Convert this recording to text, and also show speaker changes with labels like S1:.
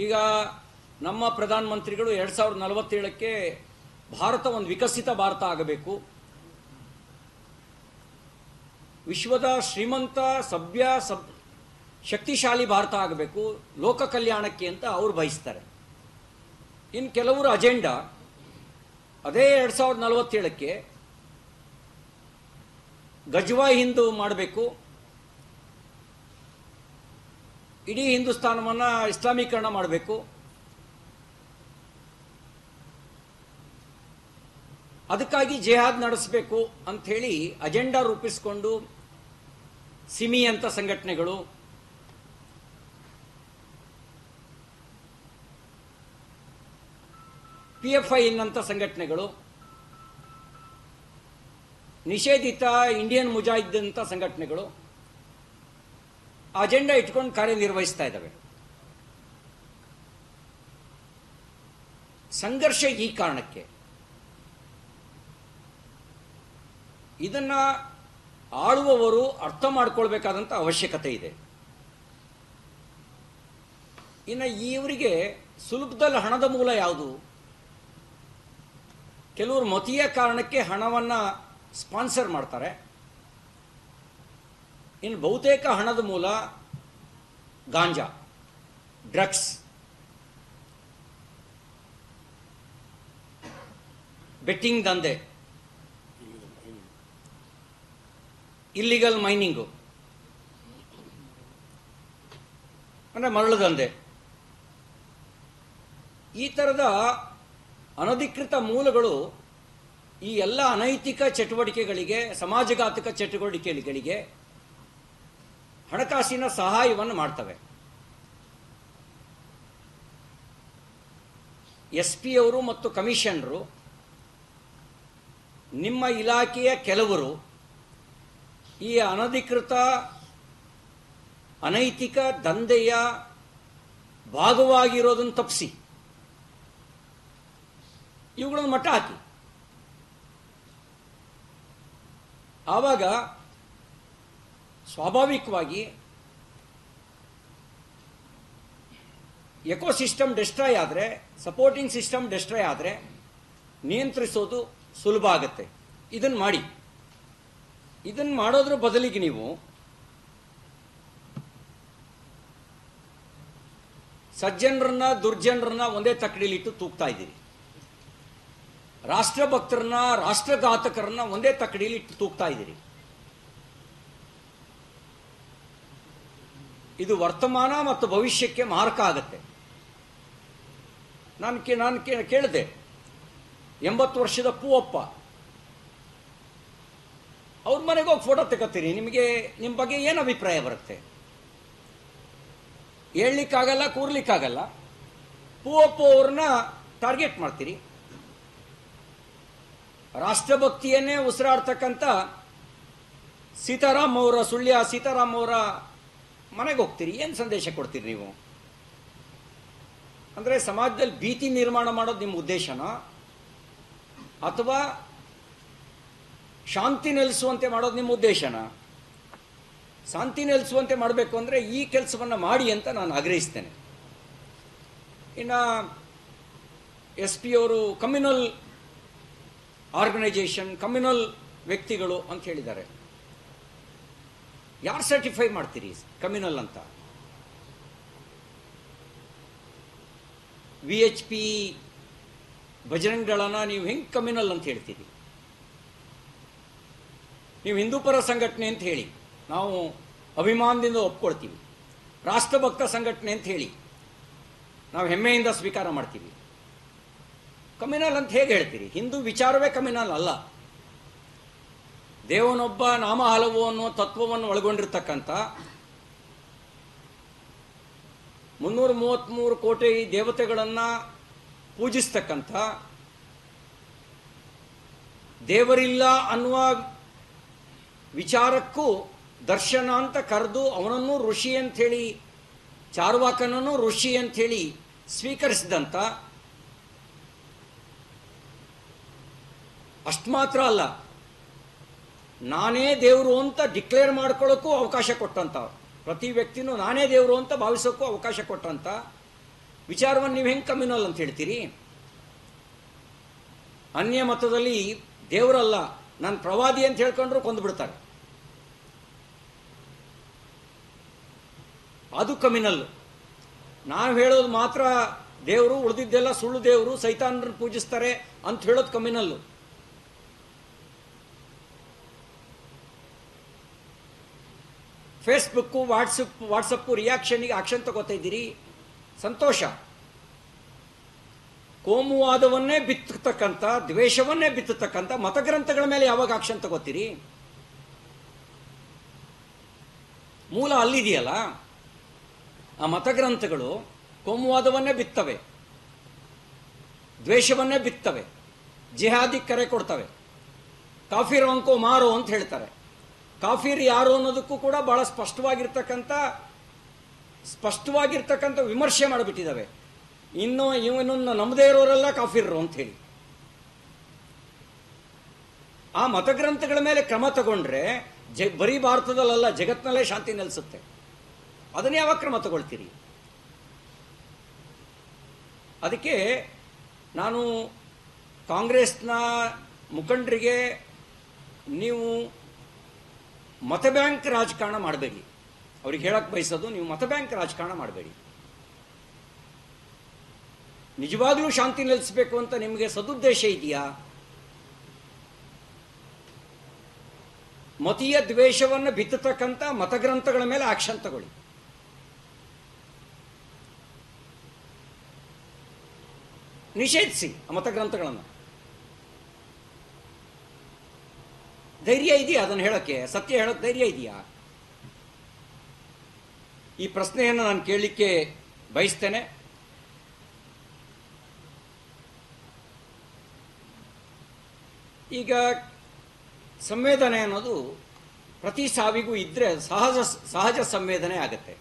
S1: ಈಗ ನಮ್ಮ ಪ್ರಧಾನಮಂತ್ರಿಗಳು 2047ಕ್ಕೆ ಭಾರತ ಒಂದು ವಿಕಸಿತ ಭಾರತ ಆಗಬೇಕು, ವಿಶ್ವದ ಶ್ರೀಮಂತ ಸಭ್ಯ ಶಕ್ತಿಶಾಲಿ ಭಾರತ ಆಗಬೇಕು, ಲೋಕ ಕಲ್ಯಾಣಕ್ಕೆ ಅಂತ ಅವರು ಬಯಸ್ತಾರೆ. ಇನ್ನು ಕೆಲವರು ಅಜೆಂಡಾ ಅದೇ 2047ಕ್ಕೆ ಗಜ್ವಾ ಹಿಂದೂ ಮಾಡಬೇಕು, ಇಡೀ ಹಿಂದೂಸ್ತಾನವನ್ನು ಇಸ್ಲಾಮೀಕರಣ ಮಾಡಬೇಕು, ಅದಕ್ಕಾಗಿ ಜಿಹಾದ್ ನಡೆಸಬೇಕು ಅಂಥೇಳಿ ಅಜೆಂಡಾ ರೂಪಿಸಿಕೊಂಡು ಸಿಮಿ ಅಂತ ಸಂಘಟನೆಗಳು, PFI ಅಂತ ಸಂಘಟನೆಗಳು, ನಿಷೇಧಿತ ಇಂಡಿಯನ್ ಮುಜಾಹಿದ್ದೀನ್ ಅಂತ ಸಂಘಟನೆಗಳು ಅಜೆಂಡಾ ಇಟ್ಕೊಂಡು ಕಾರ್ಯನಿರ್ವಹಿಸ್ತಾ ಇದ್ದಾವೆ. ಸಂಘರ್ಷ ಈ ಕಾರಣಕ್ಕೆ. ಇದನ್ನ ಆಳುವವರು ಅರ್ಥ ಮಾಡ್ಕೊಳ್ಬೇಕಾದಂಥ ಅವಶ್ಯಕತೆ ಇದೆ. ಇನ್ನು ಇವರಿಗೆ ಸುಲಭದಲ್ಲಿ ಹಣದ ಮೂಲ ಯಾವುದು? ಕೆಲವರು ಮತೀಯ ಕಾರಣಕ್ಕೆ ಹಣವನ್ನು ಸ್ಪಾನ್ಸರ್ ಮಾಡ್ತಾರೆ. ಇನ್ನು ಬಹುತೇಕ ಹಣದ ಮೂಲ ಗಾಂಜಾ, ಡ್ರಗ್ಸ್, ಬೆಟ್ಟಿಂಗ್ ದಂಧೆ, ಇಲ್ಲಿಗಲ್ ಮೈನಿಂಗು ಅಂದರೆ ಮರಳು ದಂಧೆ. ಈ ಥರದ ಅನಧಿಕೃತ ಮೂಲಗಳು ಈ ಎಲ್ಲ ಅನೈತಿಕ ಚಟುವಟಿಕೆಗಳಿಗೆ, ಸಮಾಜಘಾತಕ ಚಟುವಟಿಕೆಗಳಿಗೆ ಹಣಕಾಸಿನ ಸಹಾಯವನ್ನು ಮಾಡ್ತವೆ. SP ಅವರು ಮತ್ತು ಕಮಿಷನರು, ನಿಮ್ಮ ಇಲಾಖೆಯ ಕೆಲವರು ಈ ಅನಧಿಕೃತ ಅನೈತಿಕ ದಂಧೆಯ ಭಾಗವಾಗಿರೋದನ್ನು ತಪ್ಪಿಸಿ ಇವುಗಳನ್ನು ಮಟ್ಟ ಹಾಕಿ. ಆವಾಗ ಸ್ವಾಭಾವಿಕವಾಗಿ ಎಕೋಸಿಸ್ಟಮ್ ಡೆಸ್ಟ್ರಾಯ್ ಆದರೆ, ಸಪೋರ್ಟಿಂಗ್ ಸಿಸ್ಟಮ್ ಡೆಸ್ಟ್ರಾಯ್ ಆದರೆ ನಿಯಂತ್ರಿಸೋದು ಸುಲಭ ಆಗುತ್ತೆ. ಇದನ್ನು ಮಾಡಿ. ಇದನ್ನು ಮಾಡೋದ್ರ ಬದಲಿಗೆ ನೀವು ಸಜ್ಜನರನ್ನ ದುರ್ಜನರನ್ನ ಒಂದೇ ತಕ್ಕಡಿಲಿಟ್ಟು ತೂಗ್ತಾ ಇದ್ದೀರಿ. ರಾಷ್ಟ್ರಭಕ್ತರನ್ನ, ರಾಷ್ಟ್ರಘಾತಕರನ್ನ ಒಂದೇ ತಕ್ಕಡಿಲಿ ಇಟ್ಟು ತೂಗ್ತಾ ಇದ್ದೀರಿ. ಇದು ವರ್ತಮಾನ ಮತ್ತು ಭವಿಷ್ಯಕ್ಕೆ ಮಾರಕ ಆಗುತ್ತೆ. ನಾನು ಕೇಳಿದೆ, 80 ವರ್ಷದ ಪೂವಪ್ಪ ಅವ್ರ ಮನೆಗೆ ಹೋಗಿ ಫೋಟೋ ತೆಗೋತೀರಿ, ನಿಮ್ಮ ಬಗ್ಗೆ ಏನು ಅಭಿಪ್ರಾಯ ಬರುತ್ತೆ? ಹೇಳಲಿಕ್ಕಾಗಲ್ಲ, ಕೂರ್ಲಿಕ್ಕಾಗಲ್ಲ. ಪೂವಪ್ಪ ಅವ್ರನ್ನ ಟಾರ್ಗೆಟ್ ಮಾಡ್ತೀರಿ. ರಾಷ್ಟ್ರಭಕ್ತಿಯನ್ನೇ ಉಸಿರಾಡ್ತಕ್ಕಂಥ ಸೀತಾರಾಮ್ ಅವರ, ಸುಳ್ಯ ಸೀತಾರಾಮ್ ಅವರ ಮನೆಗೆ ಹೋಗ್ತೀರಿ. ಏನು ಸಂದೇಶ ಕೊಡ್ತೀರಿ ನೀವು? ಅಂದರೆ ಸಮಾಜದಲ್ಲಿ ಭೀತಿ ನಿರ್ಮಾಣ ಮಾಡೋದು ನಿಮ್ಮ ಉದ್ದೇಶನಾ, ಅಥವಾ ಶಾಂತಿ ನೆಲೆಸುವಂತೆ ಮಾಡೋದು ನಿಮ್ಮ ಉದ್ದೇಶನಾ? ಶಾಂತಿ ನೆಲೆಸುವಂತೆ ಮಾಡಬೇಕು ಅಂದರೆ ಈ ಕೆಲಸವನ್ನು ಮಾಡಿ ಅಂತ ನಾನು ಆಗ್ರಹಿಸ್ತೇನೆ. ಇನ್ನು SP ಅವರು ಕಮ್ಯುನಲ್ ಆರ್ಗನೈಜೇಷನ್, ಕಮ್ಯುನಲ್ ವ್ಯಕ್ತಿಗಳು ಅಂತ ಹೇಳಿದ್ದಾರೆ. ಯಾರು ಸರ್ಟಿಫೈ ಮಾಡ್ತೀರಿ ಕಮ್ಯುನಲ್ ಅಂತ? VHP ಬಜರಂಗದಳನ ನೀವು ಹೆಂಗೆ ಕಮ್ಯುನಲ್ ಅಂತ ಹೇಳ್ತೀರಿ? ನೀವು ಹಿಂದೂಪರ ಸಂಘಟನೆ ಅಂತ ಹೇಳಿ ನಾವು ಅಭಿಮಾನದಿಂದ ಒಪ್ಕೊಳ್ತೀವಿ. ರಾಷ್ಟ್ರಭಕ್ತ ಸಂಘಟನೆ ಅಂತ ಹೇಳಿ ನಾವು ಹೆಮ್ಮೆಯಿಂದ ಸ್ವೀಕಾರ ಮಾಡ್ತೀವಿ. ಕಮ್ಯುನಲ್ ಅಂತ ಹೇಗೆ ಹೇಳ್ತೀರಿ? ಹಿಂದೂ ವಿಚಾರವೇ ಕಮ್ಯುನಲ್ ಅಲ್ಲ. ದೇವನೊಬ್ಬ ನಾಮ ಹಲವು ಅನ್ನೋ ತತ್ವವನ್ನು ಒಳಗೊಂಡಿರ್ತಕ್ಕಂಥ 333 ಕೋಟಿ ದೇವತೆಗಳನ್ನು ಪೂಜಿಸ್ತಕ್ಕಂಥ, ದೇವರಿಲ್ಲ ಅನ್ನುವ ವಿಚಾರಕ್ಕೂ ದರ್ಶನ ಅಂತ ಕರೆದು ಅವನನ್ನು ಋಷಿ ಅಂಥೇಳಿ, ಚಾರ್ವಾಕನನ್ನು ಋಷಿ ಅಂಥೇಳಿ ಸ್ವೀಕರಿಸಿದಂಥ, ಅಷ್ಟು ಮಾತ್ರ ಅಲ್ಲ, ನಾನೇ ದೇವರು ಅಂತ ಡಿಕ್ಲೇರ್ ಮಾಡ್ಕೊಳ್ಳೋಕ್ಕೂ ಅವಕಾಶ ಕೊಟ್ಟಂತ, ಪ್ರತಿ ವ್ಯಕ್ತಿನೂ ನಾನೇ ದೇವರು ಅಂತ ಭಾವಿಸೋಕ್ಕೂ ಅವಕಾಶ ಕೊಟ್ಟಂತ ವಿಚಾರವನ್ನು ನೀವು ಹೆಂಗೆ ಕಮ್ಯುನಲ್ ಅಂತ ಹೇಳ್ತೀರಿ? ಅನ್ಯ ಮತದಲ್ಲಿ ದೇವರಲ್ಲ, ನಾನು ಪ್ರವಾದಿ ಅಂತ ಹೇಳ್ಕೊಂಡ್ರು ಕೊಂದುಬಿಡ್ತಾರೆ. ಅದು ಕಮ್ಯುನಲ್. ನಾವು ಹೇಳೋದು ಮಾತ್ರ ದೇವರು, ಉಳಿದಿದ್ದೆಲ್ಲ ಸುಳ್ಳು ದೇವರು, ಸೈತಾನರನ್ನು ಪೂಜಿಸ್ತಾರೆ ಅಂತ ಹೇಳೋದು ಕಮ್ಯುನಲ್ಲು. ಫೇಸ್ಬುಕ್ಕು, ವಾಟ್ಸಪ್ಪು ರಿಯಾಕ್ಷನ್ಗೆ ಆಕ್ಷನ್ ತಗೋತಾ ಇದ್ದೀರಿ, ಸಂತೋಷ. ಕೋಮುವಾದವನ್ನೇ ಬಿತ್ತತಕ್ಕಂಥ, ದ್ವೇಷವನ್ನೇ ಬಿತ್ತತಕ್ಕಂಥ ಮತಗ್ರಂಥಗಳ ಮೇಲೆ ಯಾವಾಗ ಆಕ್ಷನ್ ತಗೋತೀರಿ? ಮೂಲ ಅಲ್ಲಿದೆಯಲ್ಲ. ಆ ಮತಗ್ರಂಥಗಳು ಕೋಮುವಾದವನ್ನೇ ಬಿತ್ತವೆ, ದ್ವೇಷವನ್ನೇ ಬಿತ್ತವೆ, ಜಿಹಾದಿ ಕರೆ ಕೊಡ್ತವೆ. ಕಾಫಿರ್ ಅಂಕೋ ಮಾರೋ ಅಂತ ಹೇಳ್ತಾರೆ. ಕಾಫಿರ್ ಯಾರು ಅನ್ನೋದಕ್ಕೂ ಕೂಡ ಬಹಳ ಸ್ಪಷ್ಟವಾಗಿರ್ತಕ್ಕಂಥ ವಿಮರ್ಶೆ ಮಾಡಿಬಿಟ್ಟಿದ್ದಾವೆ. ಇವನನ್ನು ನಂಬದೇ ಇರೋರೆಲ್ಲ ಕಾಫಿರ್ರು ಅಂತ ಹೇಳಿ. ಆ ಮತಗ್ರಂಥಗಳ ಮೇಲೆ ಕ್ರಮ ತಗೊಂಡ್ರೆ ಬರೀ ಭಾರತದಲ್ಲ, ಜಗತ್ತಿನಲ್ಲೇ ಶಾಂತಿ ನೆಲೆಸುತ್ತೆ. ಅದನ್ನ ಯಾವಾಗ ಕ್ರಮ ತಗೊಳ್ತೀರಿ? ಅದಕ್ಕೆ ನಾನು ಕಾಂಗ್ರೆಸ್ನ ಮುಖಂಡರಿಗೆ, ನೀವು ಮತ ಬ್ಯಾಂಕ್ ರಾಜಕಾರಣ ಮಾಡಬೇಡಿ. ಅವ್ರಿಗೆ ಹೇಳಕ್ ಬಯಸೋದು, ನೀವು ಮತ ಬ್ಯಾಂಕ್ ರಾಜಕಾರಣ ಮಾಡಬೇಡಿ. ನಿಜವಾಗ್ಲೂ ಶಾಂತಿ ನೆಲೆಸಬೇಕು ಅಂತ ನಿಮಗೆ ಸದುದ್ದೇಶ ಇದೆಯಾ? ಮತೀಯ ದ್ವೇಷವನ್ನು ಬಿತ್ತತಕ್ಕಂಥ ಮತಗ್ರಂಥಗಳ ಮೇಲೆ ಆಕ್ಷನ್ ತಗೊಳ್ಳಿ. ನಿಷೇಧಿಸಿ ಆ ಮತಗ್ರಂಥಗಳನ್ನು. ಧೈರ್ಯ ಇದೆಯಾ ಅದನ್ನು ಹೇಳಕ್ಕೆ? ಸತ್ಯ ಹೇಳೋಕೆ ಧೈರ್ಯ ಇದೆಯಾ? ಈ ಪ್ರಶ್ನೆಯನ್ನು ನಾನು ಕೇಳಲಿಕ್ಕೆ ಬಯಸ್ತೇನೆ. ಈಗ ಸಂವೇದನೆ ಅನ್ನೋದು ಪ್ರತಿ ಸಾವಿಗೂ ಇದ್ರೆ ಸಹಜ ಸಂವೇದನೆ ಆಗುತ್ತೆ.